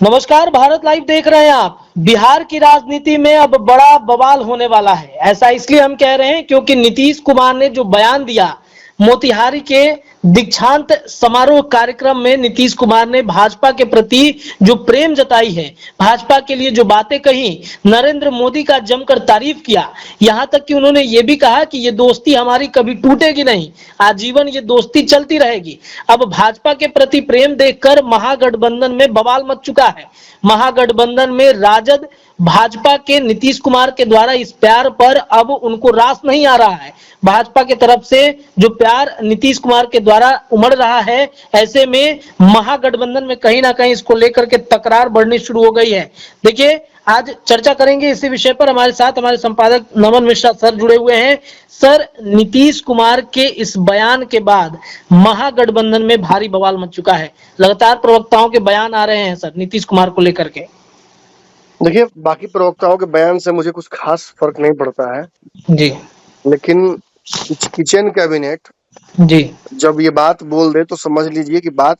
नमस्कार, भारत लाइव देख रहे हैं आप। बिहार की राजनीति में अब बड़ा बवाल होने वाला है। ऐसा इसलिए हम कह रहे हैं क्योंकि नीतीश कुमार ने जो बयान दिया मोतिहारी के दीक्षांत समारोह कार्यक्रम में, नीतीश कुमार ने भाजपा के प्रति जो प्रेम जताई है, भाजपा के लिए जो बातें कही, नरेंद्र मोदी का जमकर तारीफ किया। यहां तक कि उन्होंने ये भी कहा कि ये दोस्ती हमारी कभी टूटेगी नहीं, आजीवन ये दोस्ती चलती रहेगी। अब भाजपा के प्रति प्रेम देखकर महागठबंधन में बवाल मच चुका है। महागठबंधन में राजद भाजपा के नीतीश कुमार के द्वारा इस प्यार पर अब उनको रास नहीं आ रहा है। भाजपा की तरफ से जो प्यार नीतीश कुमार के द्वारा उमड़ रहा है, ऐसे में महागठबंधन में कहीं ना कहीं इसको लेकर के तकरार बढ़नी शुरू हो गई है। देखिए, आज चर्चा करेंगे इसी विषय पर। हमारे साथ हमारे संपादक नमन मिश्रा सर जुड़े हुए हैं। सर, नीतीश कुमार के इस बयान के बाद महागठबंधन में भारी बवाल मच चुका है। लगातार प्रवक्ताओं के बयान आ रहे हैं सर नीतीश कुमार को लेकर के। देखिए, बाकी प्रवक्ताओं के बयान से मुझे कुछ खास फर्क नहीं पड़ता है, जी लेकिन किचन कैबिनेट जी जब ये बात बोल दे तो समझ लीजिए कि बात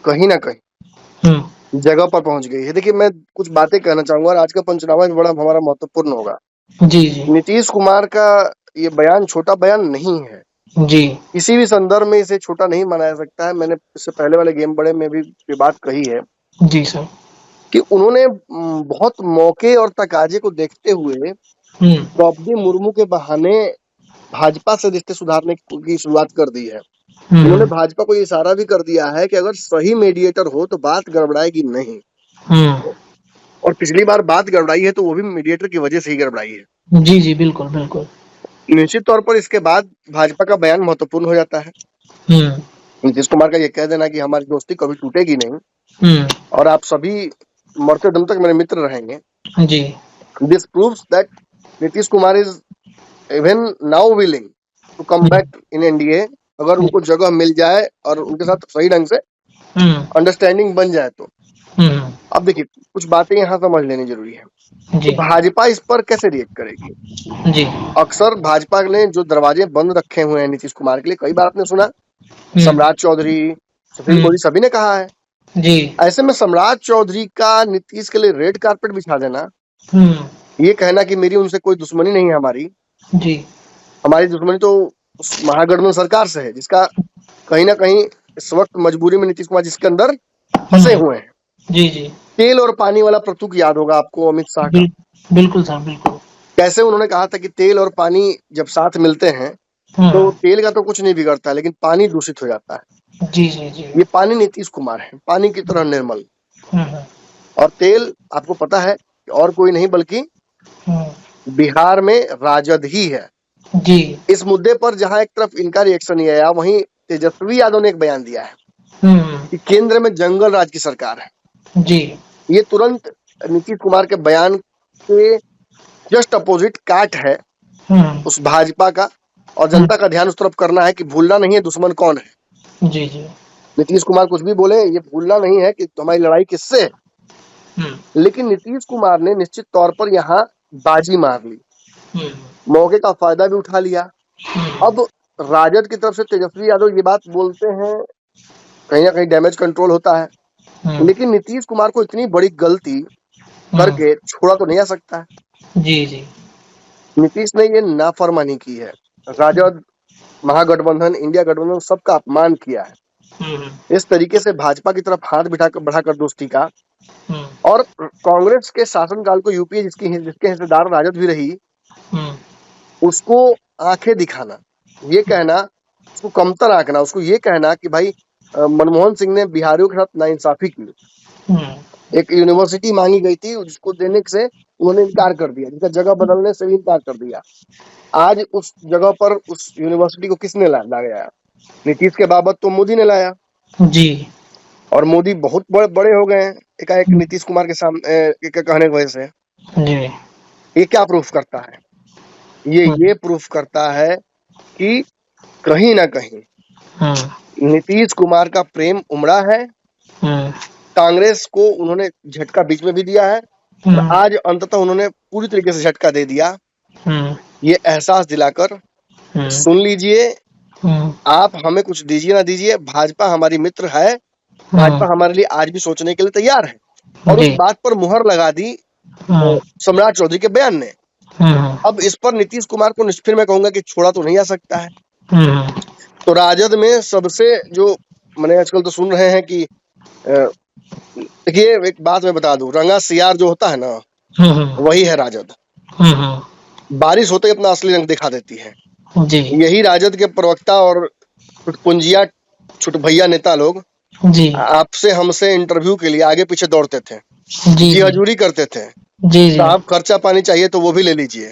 कहीं ना कहीं जगह पर पहुंच गई है। देखिए, मैं कुछ बातें कहना चाहूंगा और आज का पंचनामा भी बड़ा हमारा महत्वपूर्ण होगा। जी जी नीतीश कुमार का ये बयान छोटा बयान नहीं है। जी किसी भी संदर्भ में इसे छोटा नहीं मनाया जा सकता है। मैंने इससे पहले वाले गेम बड़े में भी ये बात कही है जी सर। कि उन्होंने बहुत मौके और तकाजे को देखते हुए द्रौपदी मुर्मू के बहाने भाजपा से रिश्ते सुधारने की शुरुआत कर दी है। उन्होंने भाजपा को ये इशारा भी कर दिया है कि अगर सही मीडिएटर हो तो बात गड़बड़ाएगी नहीं। और पिछली बार बात गड़बड़ाई है तो वो भी मीडिएटर की वजह से ही गड़बड़ाई है। जी जी बिल्कुल बिल्कुल। निश्चित तौर पर इसके बाद भाजपा का बयान महत्वपूर्ण हो जाता है। नीतीश कुमार का ये कह देना कि हमारी दोस्ती कभी टूटेगी नहीं और आप सभी मरते दम तक मेरे मित्र रहेंगे। जी this proves that Nitish Kumar is even now willing to come back in NDA, अगर उनको जगह मिल जाए और उनके साथ सही ढंग से अंडरस्टैंडिंग बन जाए तो। अब देखिए, कुछ बातें यहाँ समझ लेनी जरूरी है। तो भाजपा इस पर कैसे रिएक्ट करेगी? जी अक्सर भाजपा ने जो दरवाजे बंद रखे हुए हैं नीतीश कुमार के लिए, कई बार आपने सुना, सम्राट चौधरी, सुशील मोदी, सभी ने कहा है। जी ऐसे में सम्राट चौधरी का नीतीश के लिए रेड कारपेट बिछा देना, ये कहना कि मेरी उनसे कोई दुश्मनी नहीं है, हमारी दुश्मनी तो उस महागठबंधन सरकार से है, जिसका कहीं ना कहीं इस वक्त मजबूरी में नीतीश कुमार जिसके अंदर फंसे हुए हैं। जी जी तेल और पानी वाला प्रतीक याद होगा आपको अमित शाह का। बिल्कुल सर बिल्कुल। कैसे उन्होंने कहा था कि तेल और पानी जब साथ मिलते हैं तो तेल का तो कुछ नहीं बिगड़ता, लेकिन पानी दूषित हो जाता है। जी जी जी ये पानी नीतीश कुमार है, पानी की तरह निर्मल। और तेल आपको पता है और कोई नहीं बल्कि बिहार में राजद ही है। जी इस मुद्दे पर जहां एक तरफ इनका रिएक्शन ये आया, वहीं तेजस्वी यादव ने एक बयान दिया है कि केंद्र में जंगल राज की सरकार है। जी ये तुरंत नीतीश कुमार के बयान के जस्ट अपोजिट काट है उस भाजपा का, और जनता का ध्यान उस तरफ करना है कि भूलना नहीं है दुश्मन कौन है। जी जी नीतीश कुमार कुछ भी बोले, ये भूलना नहीं है कि हमारी लड़ाई किससे है। लेकिन नीतीश कुमार ने निश्चित तौर पर यहाँ बाजी मार ली, मौके का फायदा भी उठा लिया। अब राजद की तरफ से तेजस्वी यादव ये बात बोलते हैं, कहीं ना कहीं डैमेज कंट्रोल होता है, लेकिन नीतीश कुमार को इतनी बड़ी गलती करके छोड़ा तो नहीं जा सकता है। जी जी नीतीश ने ये नाफरमानी की है, राजद, महागठबंधन, इंडिया गठबंधन, सबका अपमान किया है। इस तरीके से भाजपा की तरफ हाथ बढ़ाकर दोस्ती का, और कांग्रेस के शासनकाल को यूपीए जिसके हिस्सेदार राजद भी रही, उसको आंखें दिखाना, ये कहना, उसको कमतर आंकना, उसको ये कहना कि भाई मनमोहन सिंह ने बिहारियों के साथ नाइंसाफी की। एक यूनिवर्सिटी मांगी गई थी, जिसको देने से उन्होंने इनकार कर दिया, जिसका जगह बदलने से भी इनकार कर दिया। आज उस जगह पर उस यूनिवर्सिटी को किसने लाया? नीतीश के बाबत तो मोदी ने लाया जी। और मोदी बहुत बड़े हो गए हैं एकाएक नीतीश कुमार के सामने कहने की वजह से। जी ये क्या प्रूफ करता है? ये प्रूफ करता है कि कहीं ना कहीं नीतीश कुमार का प्रेम उमड़ा है। कांग्रेस को उन्होंने झटका बीच में भी दिया है, और आज अंततः उन्होंने पूरी तरीके से झटका दे दिया, ये एहसास दिलाकर, सुन लीजिए, आप हमें कुछ दीजिए ना दीजिए, भाजपा हमारी मित्र है, भाजपा हमारे लिए आज भी सोचने के लिए तैयार है। और उस जी। बात पर मुहर लगा दी सम्राट चौधरी के बयान ने। अब इस पर नीतीश कुमार को फिर मैं कहूंगा कि छोड़ा तो नहीं आ सकता है। तो राजद में सबसे जो मैंने आजकल तो सुन रहे हैं कि देखिए एक बात मैं बता दूं, रंगा सियार जो होता है ना वही है राजद। बारिश होते ही अपना असली रंग दिखा देती है। जी यही राजद के प्रवक्ता और चुटपुंजिया छुटभैया नेता लोग जी आपसे हमसे इंटरव्यू के लिए आगे पीछे दौड़ते थे, जी जी हजूरी करते थे, जी जी साहब खर्चा पानी चाहिए तो वो भी ले लीजिए।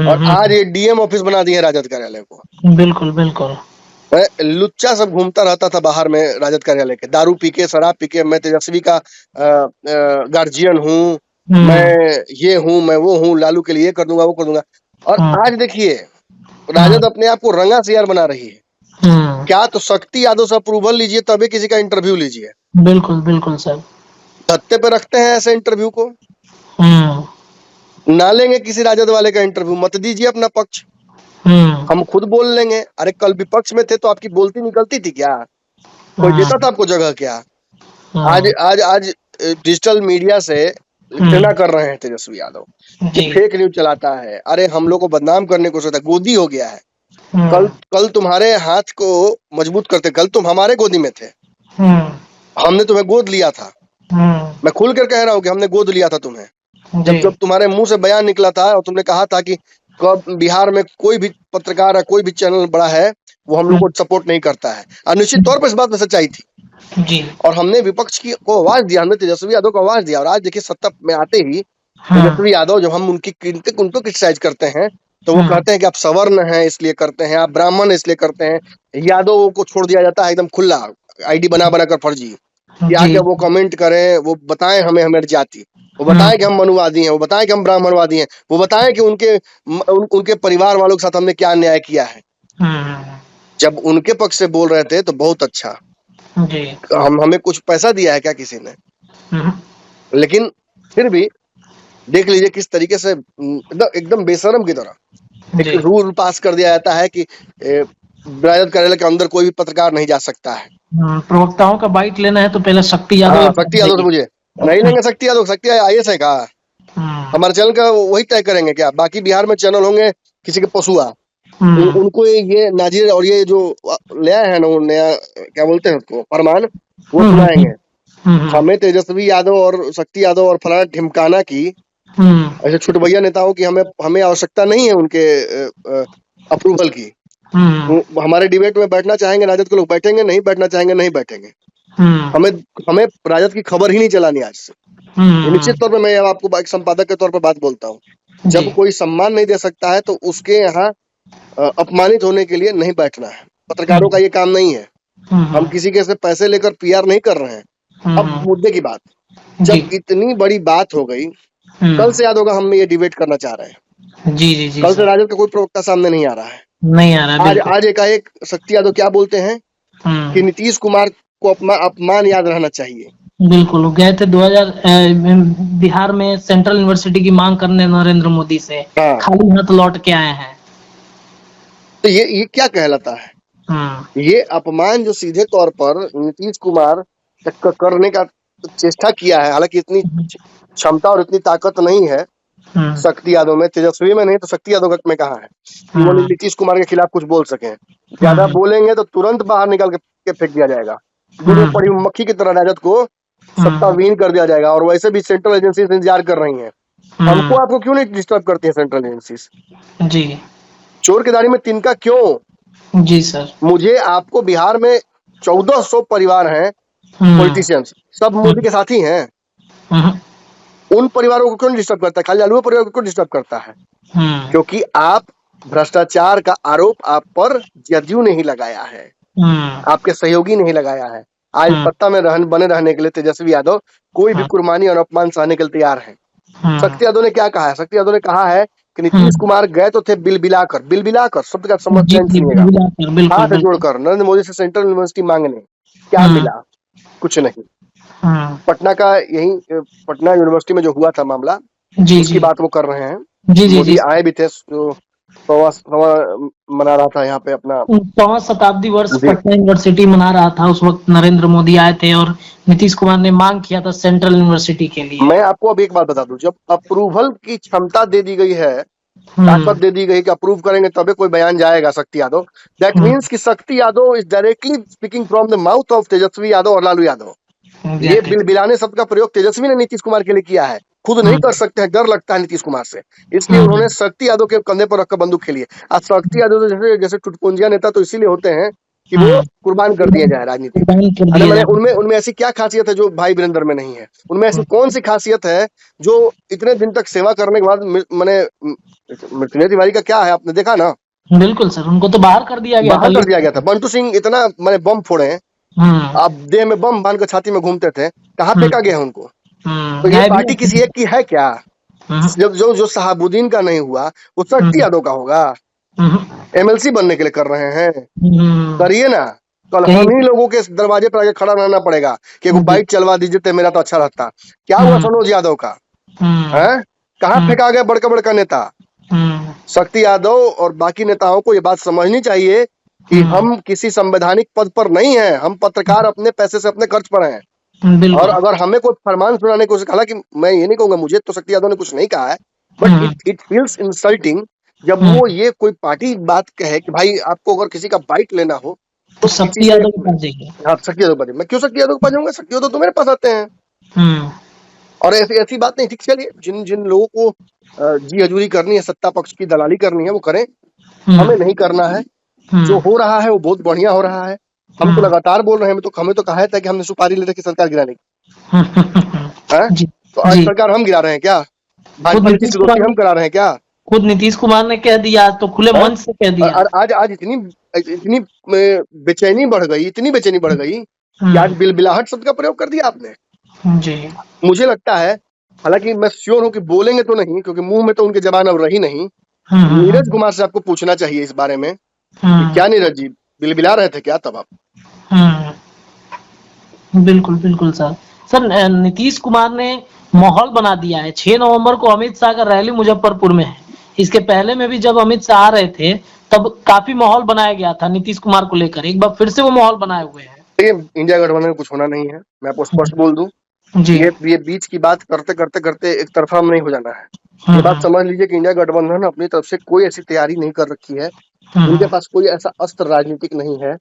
और आज ये डीएम ऑफिस बना दिए राजद कार्यालय को। बिल्कुल बिल्कुल। लुच्चा सब घूमता रहता था बाहर में राजद कार्यालय के, दारू पी के शराब पी के, मैं तेजस्वी का गार्जियन हूँ, मैं ये हूँ, मैं वो हूँ, लालू के लिए ये कर दूंगा वो कर दूंगा। और आज देखिए राजद अपने आप को रंगा सियार बना रही है। क्या तो शक्ति यादव से अप्रूवल लीजिए तभी किसी का इंटरव्यू लीजिए। बिल्कुल बिल्कुल सर। धत्ते पे रखते हैं ऐसे इंटरव्यू को। ना लेंगे किसी राजद वाले का इंटरव्यू, मत दीजिए अपना पक्ष, हम खुद बोल लेंगे। अरे कल विपक्ष में थे तो आपकी बोलती निकलती थी क्या? कोई देता था आपको जगह क्या? आज आज आज डिजिटल मीडिया से घृणा कर रहे हैं तेजस्वी यादव, फेक न्यूज चलाता है। अरे हम लोग को बदनाम करने को सोचता है, गोदी हो गया है। कल तुम्हारे हाथ को मजबूत करते, कल तुम हमारे गोदी में थे, हमने तुम्हें गोद लिया था। मैं खुल कर कह रहा हूँ कि हमने गोद लिया था तुम्हें। जब तुम्हारे मुंह से बयान निकला था और तुमने कहा था कि कब बिहार में कोई भी पत्रकार या कोई भी चैनल बड़ा है वो हम लोग को सपोर्ट नहीं करता है, और निश्चित तौर पर इस बात में सच्चाई थी जी। और हमने विपक्ष की को आवाज दिया, हमने तेजस्वी यादव को आवाज दिया। और आज देखिए सत्ता में आते ही तेजस्वी यादव जब हम उनको क्रिटिसाइज करते हैं तो वो कहते हैं कि आप सवर्ण हैं इसलिए करते हैं, आप ब्राह्मण इसलिए करते हैं। यादव को छोड़ दिया जाता है एकदम खुला, आईडी बना कर फर्जी, कि आके वो कमेंट करें, वो बताएं हमें हमारी जाति, वो बताएं कि हम मनुवादी हैं, वो बताएं कि हम ब्राह्मणवादी हैं, वो बताएं कि उनके परिवार वालों के साथ हमने क्या अन्याय किया है। जब उनके पक्ष से बोल रहे थे तो बहुत अच्छा जी। हमें कुछ पैसा दिया है क्या किसी ने? लेकिन फिर भी देख लीजिए किस तरीके से एकदम बेशरम की तरह एक रूल पास कर दिया जाता है कि राजद कार्यालय के अंदर कोई भी पत्रकार नहीं जा सकता है। प्रवक्ताओं का बाइट लेना है तो पहले शक्ति यादव से मुझे नहीं लेंगे। शक्ति यादव आईएएस है का? हमारे चैनल का वही तय करेंगे क्या? बाकी बिहार में चैनल होंगे किसी के पशुआ, उनको ये नाजिर और ये जो नया है ना, नया क्या बोलते हैं उसको, फरमान, वो सुनाएंगे। हमें तेजस्वी यादव और शक्ति यादव और फलाना ढिमकाना की ऐसे छुटभैया नेताओं की हमें आवश्यकता नहीं है उनके अप्रूवल की। हमारे डिबेट में बैठना चाहेंगे राजद के लोग बैठेंगे, नहीं बैठना चाहेंगे नहीं बैठेंगे। हमें राजद की खबर ही नहीं चलानी आज से। निश्चित तौर पर मैं आपको एक संपादक के तौर पर बात बोलता हूँ, जब कोई सम्मान नहीं दे सकता है तो उसके यहाँ अपमानित होने के लिए नहीं बैठना है। पत्रकारों का ये काम नहीं है। हम किसी के से पैसे लेकर पीआर नहीं कर रहे हैं। अब मुद्दे की बात, जब इतनी बड़ी बात हो गई, कल से याद होगा हम ये डिबेट करना चाह रहे हैं। जी कल से राजद का कोई प्रवक्ता सामने नहीं आ रहा है, नहीं आ रहा है। आज एकाएक शक्ति यादव क्या बोलते हैं कि नीतीश कुमार को अपमान याद रहना चाहिए। बिल्कुल, गए थे 2000 बिहार में सेंट्रल यूनिवर्सिटी की मांग करने नरेंद्र मोदी से, खाली हाथ लौट के आए हैं। तो ये क्या कहलाता है? ये अपमान जो सीधे तौर पर नीतीश कुमार करने का चेष्टा किया है। हालांकि इतनी क्षमता और इतनी ताकत नहीं है शक्ति यादव में, तेजस्वी में नहीं तो शक्ति यादव में कहा है कि वो नीतीश कुमार के खिलाफ कुछ बोल सके। ज्यादा बोलेंगे तो तुरंत बाहर निकाल के फेंक दिया जाएगा, पड़ी मक्खी की तरह राजद को सत्ताविहीन कर दिया जाएगा। और वैसे भी सेंट्रल एजेंसी इंतजार कर रही हैं। हमको आपको क्यों नहीं डिस्टर्ब करती है सेंट्रल एजेंसीज? जी, चोर की दाढ़ी में तिनका क्यों? जी सर, मुझे आपको बिहार में 1400 परिवार हैं पॉलिटिशियंस, सब मोदी के साथी हैं। उन परिवारों को क्यों डिस्टर्ब करता है? खाली लालू परिवार को क्यों डिस्टर्ब करता है? क्योंकि आप भ्रष्टाचार का आरोप आप पर जदयू ने ही लगाया है, आपके सहयोगी ने ही लगाया है। आज सत्ता में बने रहने के लिए तेजस्वी यादव कोई भी कुर्बानी और अपमान सहने के लिए तैयार है। शक्ति यादव ने क्या कहा है? शक्ति यादव ने कहा है कि नीतीश कुमार गए तो थे बिल बिलाकर शब्द का समझ सुनिएगा, हाथ जोड़कर नरेंद्र मोदी से सेंट्रल यूनिवर्सिटी मांगने। क्या मिला? कुछ नहीं। पटना का यही पटना यूनिवर्सिटी में जो हुआ था मामला, उसकी बात वो कर रहे हैं। मोदी आए भी थे मना रहा था यहाँ पे अपना 5वां शताब्दी वर्ष जी। पटना यूनिवर्सिटी मना रहा था। उस वक्त नरेंद्र मोदी आए थे और नीतीश कुमार ने मांग किया था सेंट्रल यूनिवर्सिटी के लिए। मैं आपको अब एक बात बता दूं, जब अप्रूवल की क्षमता दे दी गई है, हम्म ताकत दे दी गई कि अप्रूव करेंगे तभी कोई बयान जाएगा शक्ति यादव, दैट मीन्स कि Shakti Yadav is directly speaking from the mouth of Tejashwi Yadav और लालू यादव। ये एग्जैक्टली। बिलबिलाने शब्द का प्रयोग तेजस्वी ने नीतीश कुमार के लिए किया है, खुद नहीं कर सकते हैं, डर लगता है नीतीश कुमार से, इसलिए उन्होंने शक्ति यादव के कंधे पर रखकर बंदूक खेली है। आज शक्ति यादव जैसे जैसे टुटपुंजिया नेता तो इसीलिए होते हैं कि वो कुर्बान कर दिए जाए राजनीति में। कुर्बान कर अरे दिया मैंने जाए। उनमें उनमें ऐसी क्या खासियत है जो भाई वीरेंद्र में नहीं है? उनमें ऐसी कौन सी खासियत है जो इतने दिन तक सेवा करने के बाद मैंने मृत्युंजय तिवारी का क्या है आपने देखा ना? बिल्कुल सर, उनको तो बाहर कर दिया गया था। बाहर कर दिया गया था। बंटू सिंह इतना मैंने बम फोड़े हैं, आप देह में बम बांध कर छाती में घूमते थे, कहाँ फेंका गया है उनको? तो ये पार्टी किसी एक की है क्या? जब जो शहाबुद्दीन का नहीं हुआ वो शक्ति यादव का होगा? एमएलसी बनने के लिए कर रहे हैं, करिए ना। कल हम ही लोगों के दरवाजे पर आके खड़ा रहना पड़ेगा कि एक बाइक चलवा दीजिए तो मेरा तो अच्छा रहता। क्या हुआ सनोज यादव का? है कहाँ फेंका गया बड़का बड़का नेता? शक्ति यादव और बाकी नेताओं को ये बात समझनी चाहिए कि हम किसी संवैधानिक पद पर नहीं है, हम पत्रकार अपने पैसे से अपने खर्च पर हैं। और अगर हमें कोई फरमान सुनाने को, हालांकि मैं ये नहीं कहूंगा, मुझे तो शक्ति यादव ने कुछ नहीं कहा है, बट इट फील्स इंसल्टिंग जब वो ये कोई पार्टी बात कहे कि भाई आपको अगर किसी का बाइट लेना हो तो शक्ति यादव के पास जाइए। हाँ, शक्ति यादव मैं क्यों शक्ति यादव के पास जाऊंगा? शक्ति यादव तो मेरे पास आते हैं। और ऐसी बात नहीं। ठीक, चलिए, जिन लोगों को जी हजूरी करनी है, सत्ता पक्ष की दलाली करनी है वो करें, हमें नहीं करना है। जो हो रहा है वो बहुत बढ़िया हो रहा है। हम तो लगातार बोल रहे हैं, हमें तो कहा था कि हमने सुपारी ले रखी सरकार गिराने की। तो आज सरकार हम गिरा रहे हैं क्या? भाजपा नीतीश की दोस्ती हम करा रहे हैं क्या? खुद नीतीश कुमार ने कह दिया, तो खुले मंच से कह दिया। आज इतनी बेचैनी बढ़ गई, इतनी बेचैनी बढ़ गई कि आज बिलबिलाहट शब्द का प्रयोग कर दिया आपने। जी। मुझे लगता है, हालांकि मैं श्योर हूं कि बोलेंगे तो नहीं, क्योंकि मुंह में तो उनके जबान अब रही नहीं। नीरज कुमार से आपको पूछना चाहिए इस बारे में कि क्या नीरज जी बिलबिला रहे थे क्या तब आप? बिल्कुल बिल्कुल सर नीतीश कुमार ने माहौल बना दिया है। 6 नवंबर को अमित शाह का रैली मुजफ्फरपुर में है। इसके पहले में भी जब अमित शाह आ रहे थे तब काफी माहौल बनाया गया था नीतीश कुमार को लेकर। एक बार फिर से वो माहौल बनाए हुए हैं। इंडिया गठबंधन में कुछ होना नहीं है, मैं आपको स्पष्ट बोल दूं। ये बीच की बात करते करते करते एक तरफा नहीं हो जाना है। ये बात समझ लीजिए कि इंडिया गठबंधन अपनी तरफ से कोई ऐसी तैयारी नहीं कर रखी है। उनके पास कोई ऐसा अस्त्र राजनीतिक नहीं है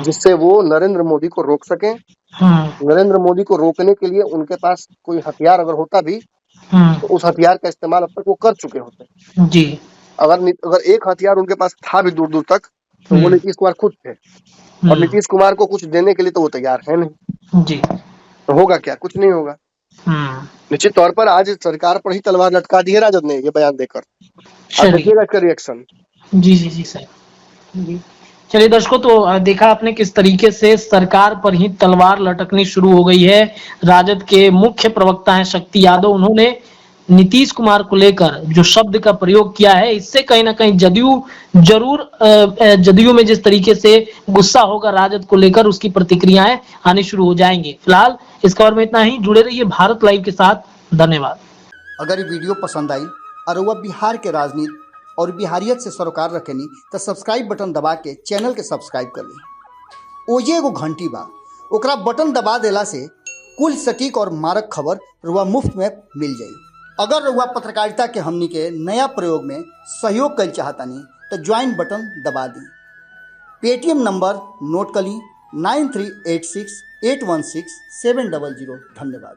जिससे वो नरेंद्र मोदी को रोक सके। नरेंद्र मोदी को रोकने के लिए उनके पास कोई हथियार अगर होता भी तो उस हथियार का इस्तेमाल अब तक वो कर चुके होते जी। अगर एक हथियार उनके पास था भी दूर दूर तक तो वो नीतीश कुमार खुद थे, और नीतीश कुमार को कुछ देने के लिए तो वो तैयार है नहीं जी। तो होगा क्या? कुछ नहीं होगा। निश्चित तौर पर आज सरकार पर ही तलवार लटका दी है राजद ने ये बयान देकर। देखिएगा इसका रिएक्शन। जी जी जी सर जी। चलिए दर्शकों, तो देखा आपने किस तरीके से सरकार पर ही तलवार लटकनी शुरू हो गई है। राजद के मुख्य प्रवक्ता हैं शक्ति यादव, उन्होंने नीतीश कुमार को लेकर जो शब्द का प्रयोग किया है, इससे कहीं ना कहीं जदयू में जिस तरीके से गुस्सा होगा राजद को लेकर, उसकी प्रतिक्रियाएं आनी शुरू हो जाएंगी। फिलहाल इस खबर में इतना ही। जुड़े रहिए भारत लाइव के साथ। धन्यवाद। अगर ये वीडियो पसंद आई और वह बिहार के राजनीति और बिहारियत से सरोकार रखेनी तो सब्सक्राइब बटन दबा के चैनल के सब्सक्राइब कर ली। ओजे एगो घंटी बा, ओकरा बटन दबा देला से कुल सटीक और मारक खबर रुआ मुफ्त में मिल जाई। अगर रुआ पत्रकारिता के हमनी के नया प्रयोग में सहयोग कर चाहतानी तो ज्वाइन बटन दबा दी। पेटीएम नंबर नोट कर ली 9386816700। धन्यवाद।